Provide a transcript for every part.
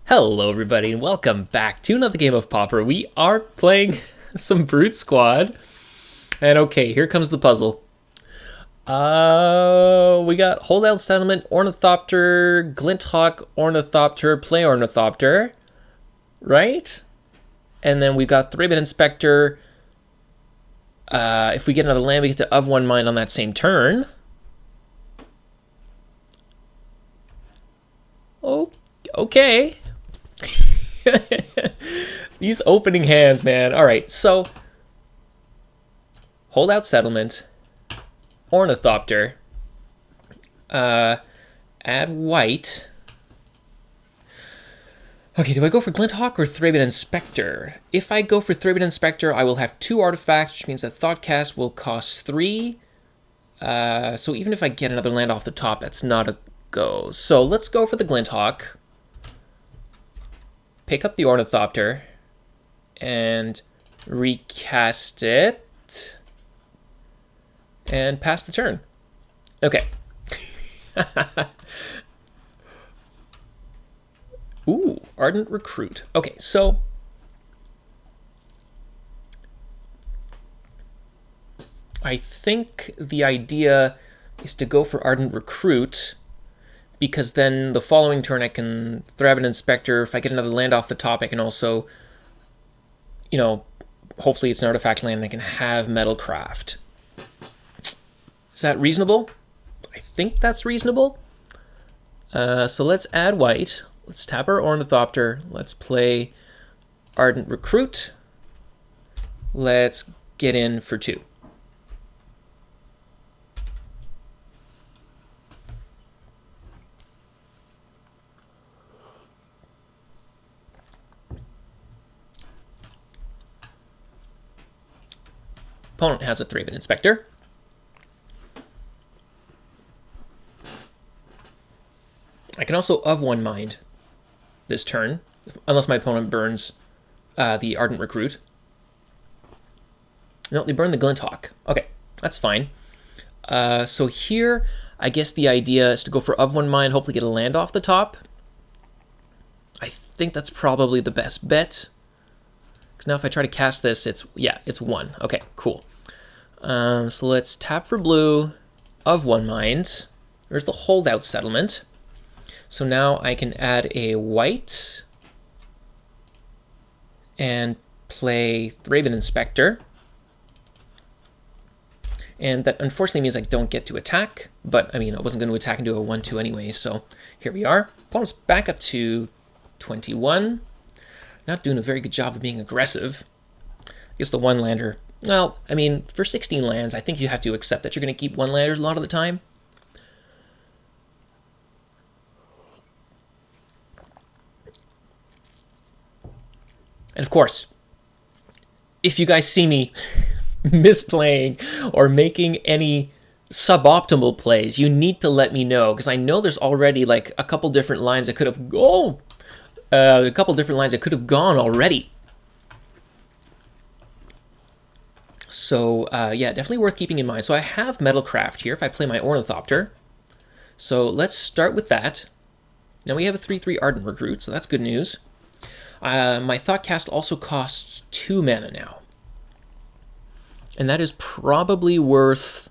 Hello everybody and welcome back to another game of Pauper. We are playing some Brute Squad. And okay, here comes the puzzle. We got Holdout Settlement, Ornithopter, Glinthawk, Ornithopter, Play Ornithopter. Right? And then we got Thraben Inspector. If we get another land, we get to of one mine on that same turn. Oh, okay. These opening hands, man. All right, so Holdout Settlement, Ornithopter, add white. Okay, do I go for Glinthawk or Thraben Inspector? If I go for Thraben Inspector, I will have 2 artifacts, which means that Thoughtcast will cost 3. So even if I get another land off the top, that's not a go. So let's go for the Glinthawk. Pick up the Ornithopter and recast it and pass the turn. Okay. Ooh, Ardent Recruit. Okay, so I think the idea is to go for Ardent Recruit, because then the following turn I can Thraben Inspector. If I get another land off the top, I can also, hopefully it's an artifact land and I can have Metalcraft. Is that reasonable? I think that's reasonable. So let's add white. Let's tap our Ornithopter. Let's play Ardent Recruit. Let's get in for 2. Opponent has a Thraben Inspector. I can also of one mind this turn, unless my opponent burns the Ardent Recruit. No, they burn the Glinthawk. Okay, that's fine. So here, I guess the idea is to go for of one mind, hopefully get a land off the top. I think that's probably the best bet. Because now if I try to cast this, it's 1. Okay, cool. So let's tap for blue, of one mind. There's the Holdout Settlement. So now I can add a white and play Thraben Inspector. And that unfortunately means I don't get to attack, but I mean, I wasn't going to attack and do a 1-2 anyway, so here we are. Opponent's back up to 21. Not doing a very good job of being aggressive. I guess the one-lander, well, I mean, for 16 lands, I think you have to accept that you're going to keep one-landers a lot of the time. And of course, if you guys see me misplaying or making any suboptimal plays, you need to let me know, because I know there's already like a couple different lines that could have gone already. So yeah, definitely worth keeping in mind. So I have Metalcraft here if I play my Ornithopter. So let's start with that. Now we have a 3/3 Ardent Recruit, so that's good news. My Thoughtcast also costs 2 mana now. And that is probably worth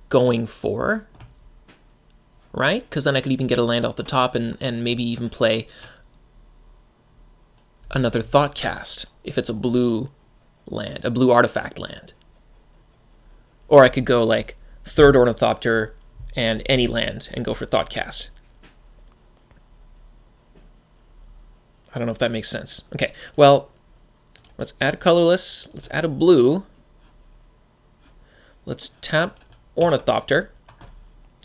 going for, right? Because then I could even get a land off the top and maybe even play another Thoughtcast if it's a blue land, a blue artifact land. Or I could go like 3rd Ornithopter and any land and go for Thoughtcast. I don't know if that makes sense. Okay, well, let's add a colorless. Let's add a blue. Let's tap Ornithopter.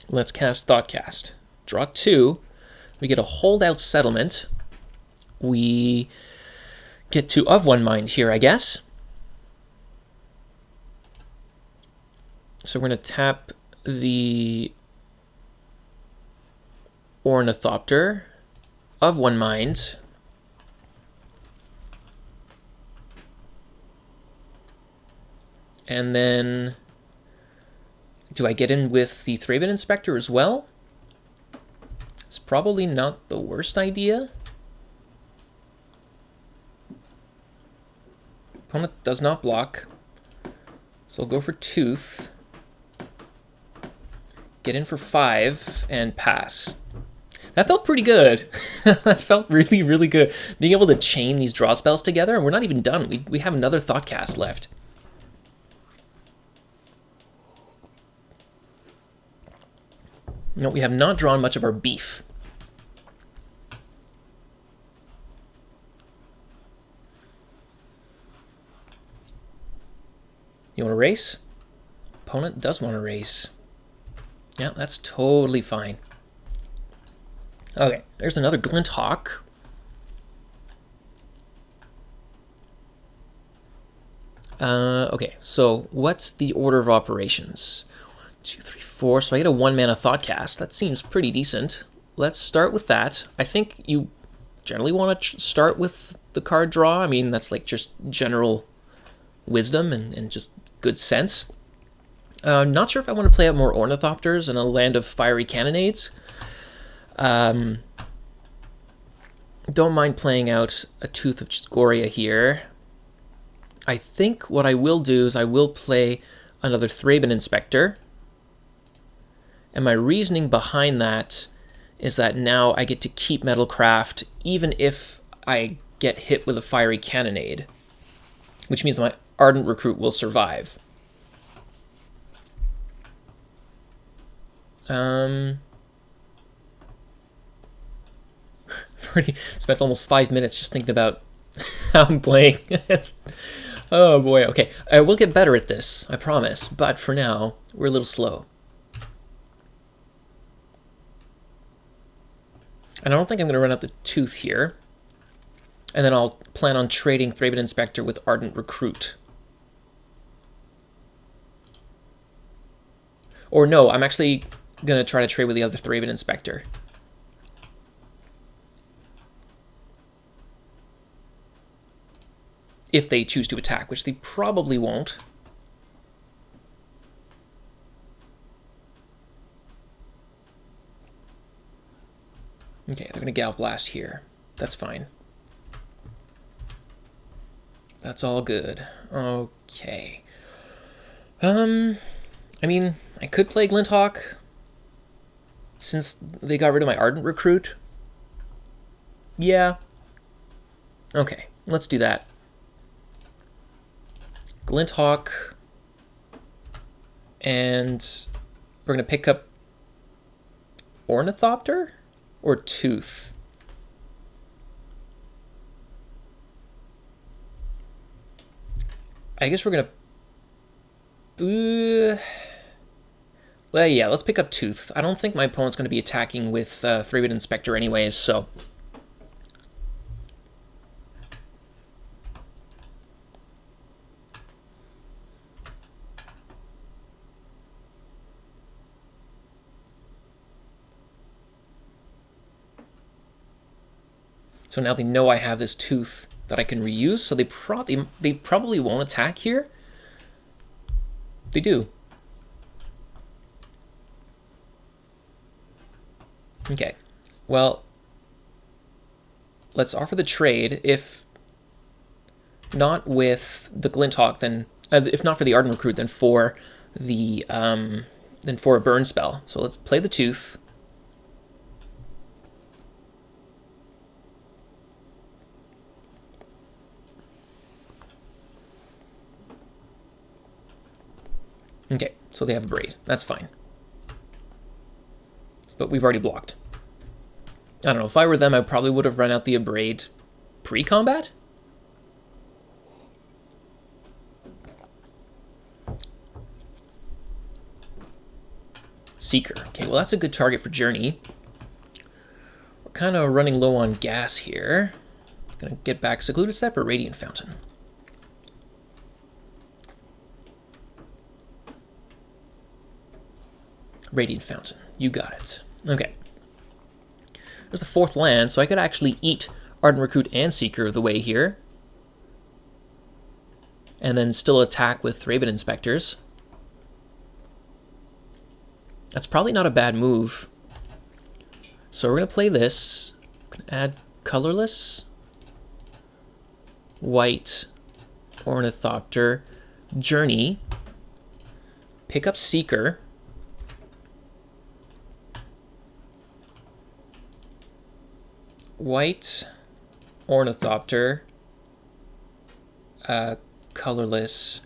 Let's cast Thoughtcast. Draw 2. We get a Holdout Settlement. We get to of one mind here, I guess. So we're going to tap the Ornithopter, of one mind. And then, do I get in with the Thraben Inspector as well? It's probably not the worst idea. Opponent does not block. So we'll go for Tooth. Get in for 5 and pass. That felt pretty good. That felt really, really good. Being able to chain these draw spells together, and we're not even done. We have another Thoughtcast left. No, we have not drawn much of our beef. You want to race? Opponent does want to race. Yeah, that's totally fine. Okay, there's another Glint Hawk. Okay, so what's the order of operations? 2, 3, 4. So I get a 1-mana Thoughtcast. That seems pretty decent. Let's start with that. I think you generally want to start with the card draw. I mean, that's like just general wisdom and just good sense. Not sure if I want to play out more Ornithopters in a land of fiery cannonades. Don't mind playing out a Tooth of Scoria here. I think what I will do is I will play another Thraben Inspector. And my reasoning behind that is that now I get to keep Metalcraft even if I get hit with a fiery cannonade, which means my Ardent Recruit will survive. Spent almost 5 minutes just thinking about how I'm playing. Oh boy, okay. I will get better at this, I promise. But for now, we're a little slow. And I don't think I'm going to run out the Tooth here. And then I'll plan on trading Thraben Inspector with Ardent Recruit. Or no, I'm actually going to try to trade with the other Thraben Inspector. If they choose to attack, which they probably won't. Okay, they're going to Galv Blast here. That's fine. That's all good. Okay. I mean, I could play Glint Hawk since they got rid of my Ardent Recruit. Yeah. Okay, let's do that. Glint Hawk, and we're going to pick up Ornithopter or Tooth? I guess we're going to... well, yeah, let's pick up Tooth. I don't think my opponent's going to be attacking with Thraben Inspector anyways, so... So now they know I have this Tooth that I can reuse, so they probably won't attack here. They do. Okay, well, let's offer the trade. If not with the Glint Hawk, then if not for the Ardent Recruit, then for the a burn spell. So let's play the Tooth. Okay, so they have a Braid. That's fine. But we've already blocked. I don't know, if I were them, I probably would have run out the Abrade pre-combat? Seeker. Okay, well that's a good target for Journey. We're kind of running low on gas here. Gonna get back Secluded Step or Radiant Fountain. Radiant Fountain. You got it. Okay. There's a 4th land, so I could actually eat Ardent Recruit and Seeker the way here. And then still attack with Thraben Inspectors. That's probably not a bad move. So we're going to play this. We're going to add colorless, white, Ornithopter, Journey, pick up Seeker, white Ornithopter, colorless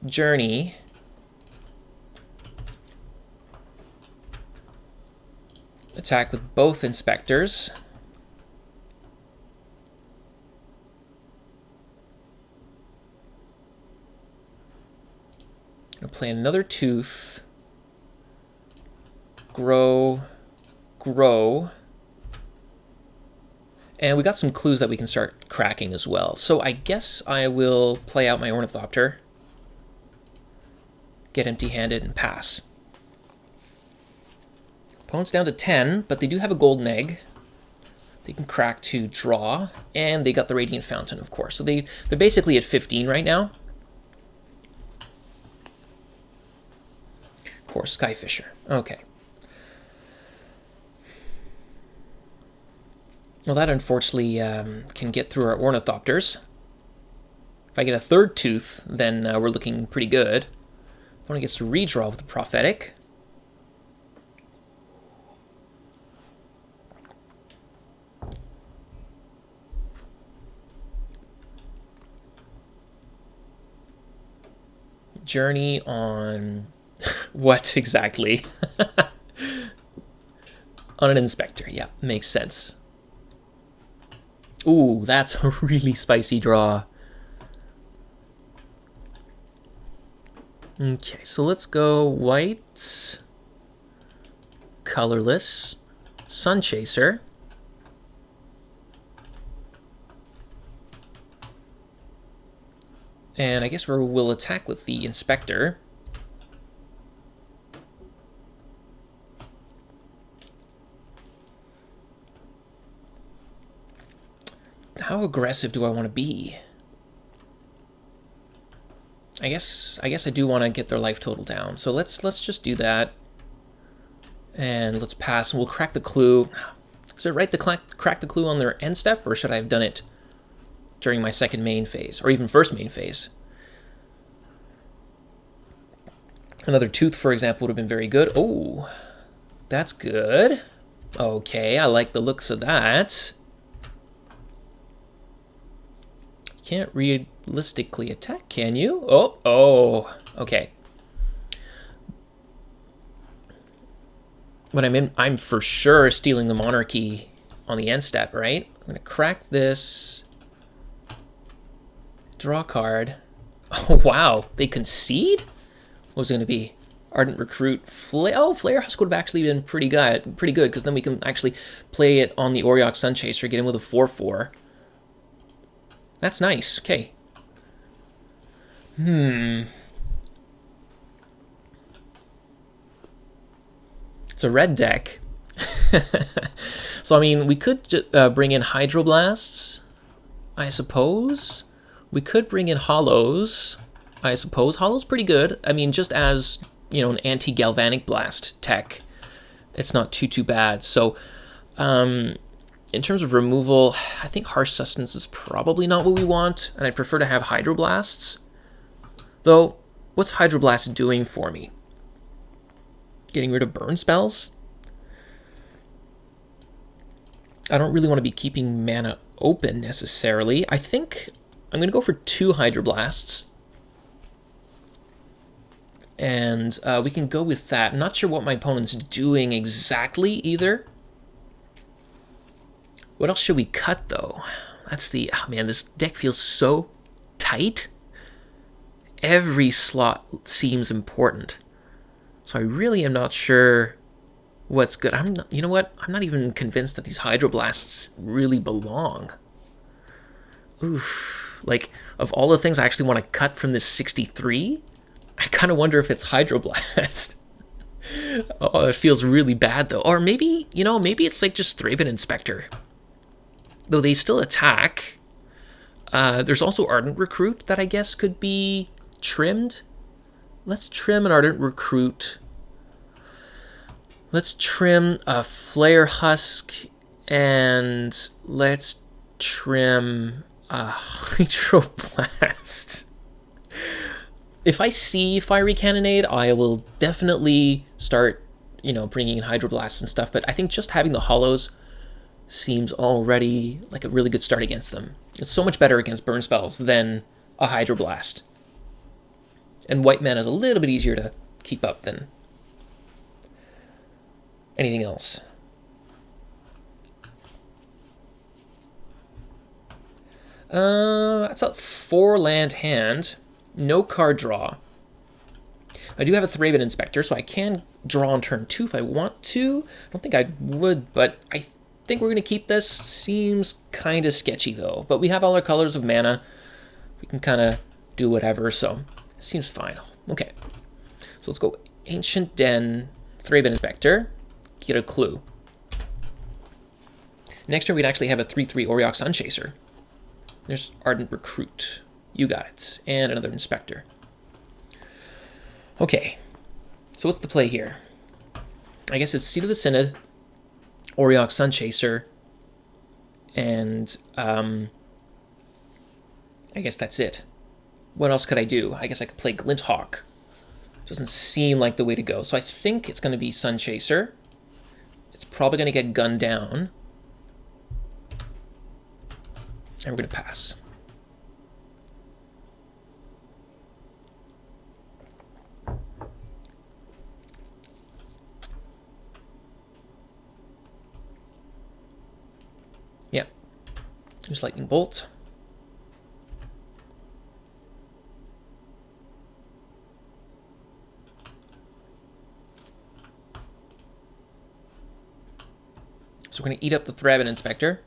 Journey, attack with both inspectors. Gonna play another tooth. Grow. And we got some clues that we can start cracking as well. So I guess I will play out my Ornithopter, get empty-handed, and pass. Opponent's down to 10, but they do have a golden egg. They can crack to draw, and they got the Radiant Fountain, of course. So they're basically at 15 right now. Of course, Skyfisher. Okay. Well, that unfortunately can get through our Ornithopters. If I get a third tooth, then we're looking pretty good. Opponent gets to redraw with the Prophetic. Journey on what exactly? On an inspector, yeah, makes sense. Ooh, that's a really spicy draw. Okay, so let's go white, colorless, Sunchaser. And I guess we'll attack with the Inspector. How aggressive do I want to be? I guess I do want to get their life total down. So let's just do that. And let's pass, and we'll crack the clue. Is it right to crack the clue on their end step, or should I have done it during my second main phase, or even first main phase? Another tooth, for example, would have been very good. Oh, that's good. Okay, I like the looks of that. Can't realistically attack, can you? Oh, okay. But I'm for sure stealing the Monarchy on the end step, right? I'm gonna crack this. Draw a card. Oh wow, they concede? What was it gonna be? Ardent Recruit. Flare Husk would have actually been pretty good, because then we can actually play it on the Auriok Sunchaser, get in with a 4/4. That's nice. Okay. It's a red deck. So, I mean, we could bring in Hydroblasts, I suppose. We could bring in Hollows, I suppose. Hollow's pretty good. I mean, just as, you know, an anti-galvanic blast tech, it's not too bad. So, in terms of removal, I think Harsh Sustenance is probably not what we want, and I'd prefer to have Hydroblasts. Though, what's Hydroblast doing for me? Getting rid of burn spells? I don't really want to be keeping mana open necessarily. I think I'm going to go for 2 Hydroblasts. And we can go with that. I'm not sure what my opponent's doing exactly either. What else should we cut, though? That's the... Oh, man, this deck feels so tight. Every slot seems important. So I really am not sure what's good. You know what? I'm not even convinced that these Hydroblasts really belong. Oof. Like, of all the things I actually want to cut from this 63, I kind of wonder if it's Hydroblast. Oh, it feels really bad, though. Or maybe, you know, maybe it's like just Thraben Inspector. Though they still attack. There's also Ardent Recruit that I guess could be trimmed. Let's trim an Ardent Recruit. Let's trim a Flare Husk, and let's trim a Hydroblast. If I see Fiery Cannonade, I will definitely start, bringing in Hydroblasts and stuff. But I think just having the Hollows seems already like a really good start against them. It's so much better against burn spells than a Hydroblast. And white mana is a little bit easier to keep up than anything else. That's a 4-land hand. No card draw. I do have a Thraben Inspector, so I can draw on turn 2 if I want to. I don't think I would, but I think we're going to keep this. Seems kind of sketchy, though. But we have all our colors of mana. We can kind of do whatever, so it seems fine. Okay, so let's go Ancient Den, Thraben Inspector, get a clue. Next turn, we'd actually have a 3/3 Auriok Sunchaser. There's Ardent Recruit. You got it. And another Inspector. Okay, so what's the play here? I guess it's Seat of the Synod, Auriok Sunchaser, and I guess that's it. What else could I do? I guess I could play Glinthawk. Doesn't seem like the way to go. So I think it's going to be Sunchaser. It's probably going to get gunned down. And we're going to pass. Yep. Here's Lightning Bolt. So we're going to eat up the Thraben Inspector.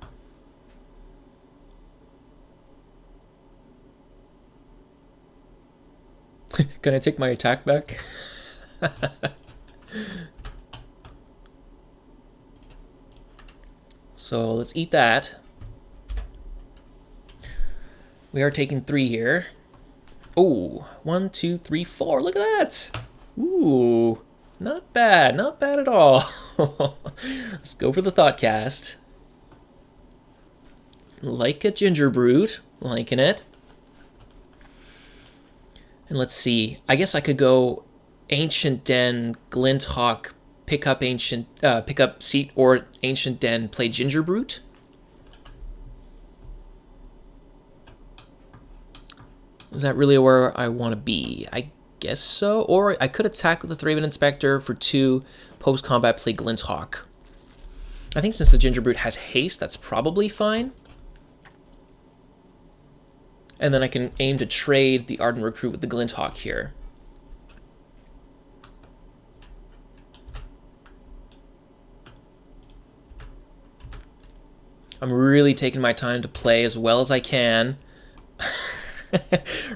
Can I take my attack back? So let's eat that. We are taking 3 here. Oh, 1, 2, 3, 4. Look at that. Ooh, not bad. Not bad at all. Let's go for the Thoughtcast. Like a Ginger Brute. Liking it. And let's see. I guess I could go Ancient Den, Glinthawk, pick up Seat, or Ancient Den, play Ginger Brute. Is that really where I want to be? I guess so. Or I could attack with the Thraben Inspector for 2, post-combat play Glinthawk. I think since the Ginger Brute has haste, that's probably fine. And then I can aim to trade the Ardent Recruit with the Glinthawk here. I'm really taking my time to play as well as I can.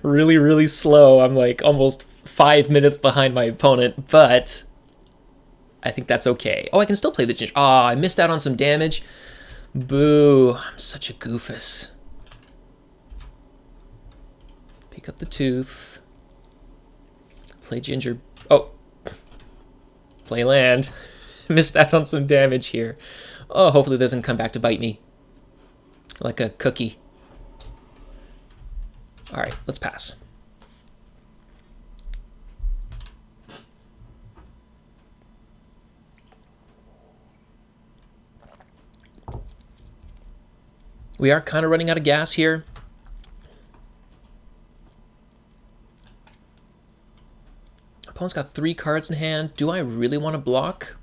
Really, really slow. I'm like almost 5 minutes behind my opponent, but I think that's okay. Oh, I can still play the Ginger. Ah, I missed out on some damage. Boo. I'm such a goofus. Pick up the Tooth. Play Ginger. Oh. Play land. Missed out on some damage here. Oh, hopefully it doesn't come back to bite me. Like a cookie. Alright, let's pass. We are kind of running out of gas here. Opponent's got 3 cards in hand. Do I really want to block?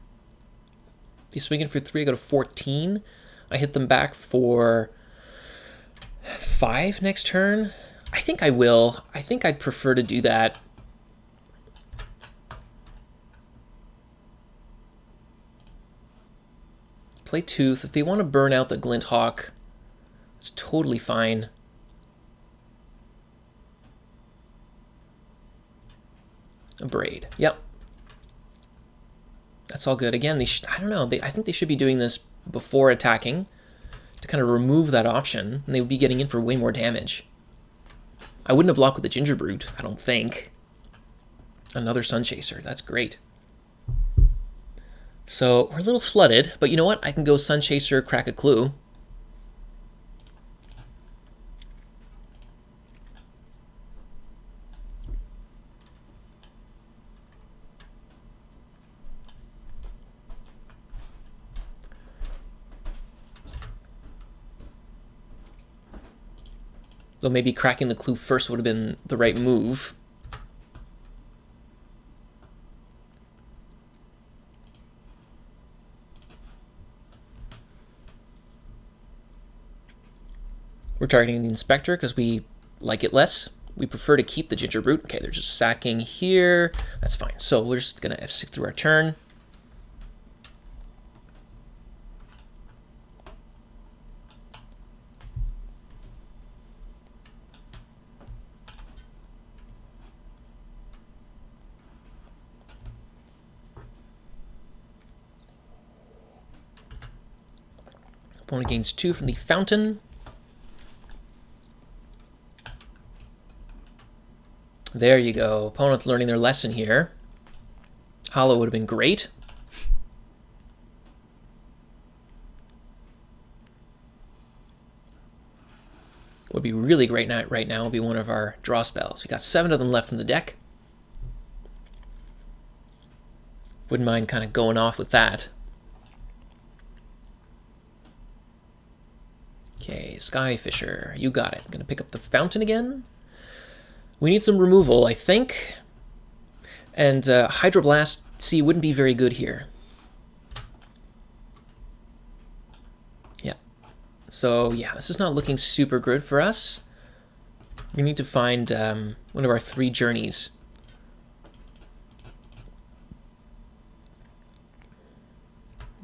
Be swinging for 3, I go to 14. I hit them back for 5 next turn. I think I will. I think I'd prefer to do that. Let's play Tooth. If they want to burn out the Glinthawk, it's totally fine. A Braid. Yep. That's all good. Again, I don't know. I think they should be doing this before attacking to kind of remove that option, and they would be getting in for way more damage. I wouldn't have blocked with the Ginger Brute, I don't think. Another Sunchaser. That's great. So we're a little flooded, but you know what? I can go Sunchaser, crack a clue. Though maybe cracking the clue first would have been the right move. We're targeting the inspector because we like it less. We prefer to keep the ginger brute. Okay, they're just sacking here. That's fine. So we're just going to F6 through our turn. Opponent gains 2 from the fountain. There you go. Opponent's learning their lesson here. Hollow would have been great. Would be really great right now would be one of our draw spells. We got 7 of them left in the deck. Wouldn't mind kind of going off with that. Okay, Skyfisher, you got it. Gonna pick up the fountain again. We need some removal, I think. And Hydroblast, see, wouldn't be very good here. Yeah. So, yeah, this is not looking super good for us. We need to find one of our 3 journeys.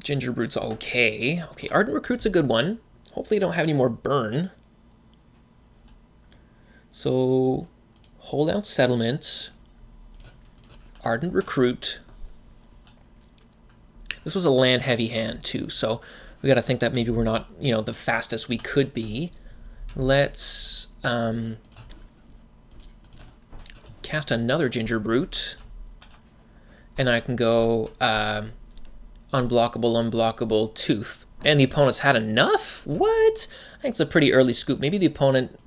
Ginger Brute's okay. Okay, Ardent Recruit's a good one. Hopefully you don't have any more burn. So, hold out Settlement. Ardent Recruit. This was a land-heavy hand, too, so we got to think that maybe we're not, the fastest we could be. Let's cast another Ginger Brute, and I can go unblockable, Tooth. And the opponent's had enough? What? I think it's a pretty early scoop. Maybe the opponent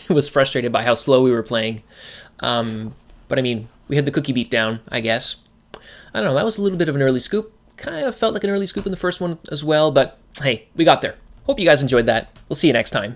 was frustrated by how slow we were playing. But I mean, we had the cookie beat down, I guess. I don't know, that was a little bit of an early scoop. Kind of felt like an early scoop in the first one as well, but hey, we got there. Hope you guys enjoyed that. We'll see you next time.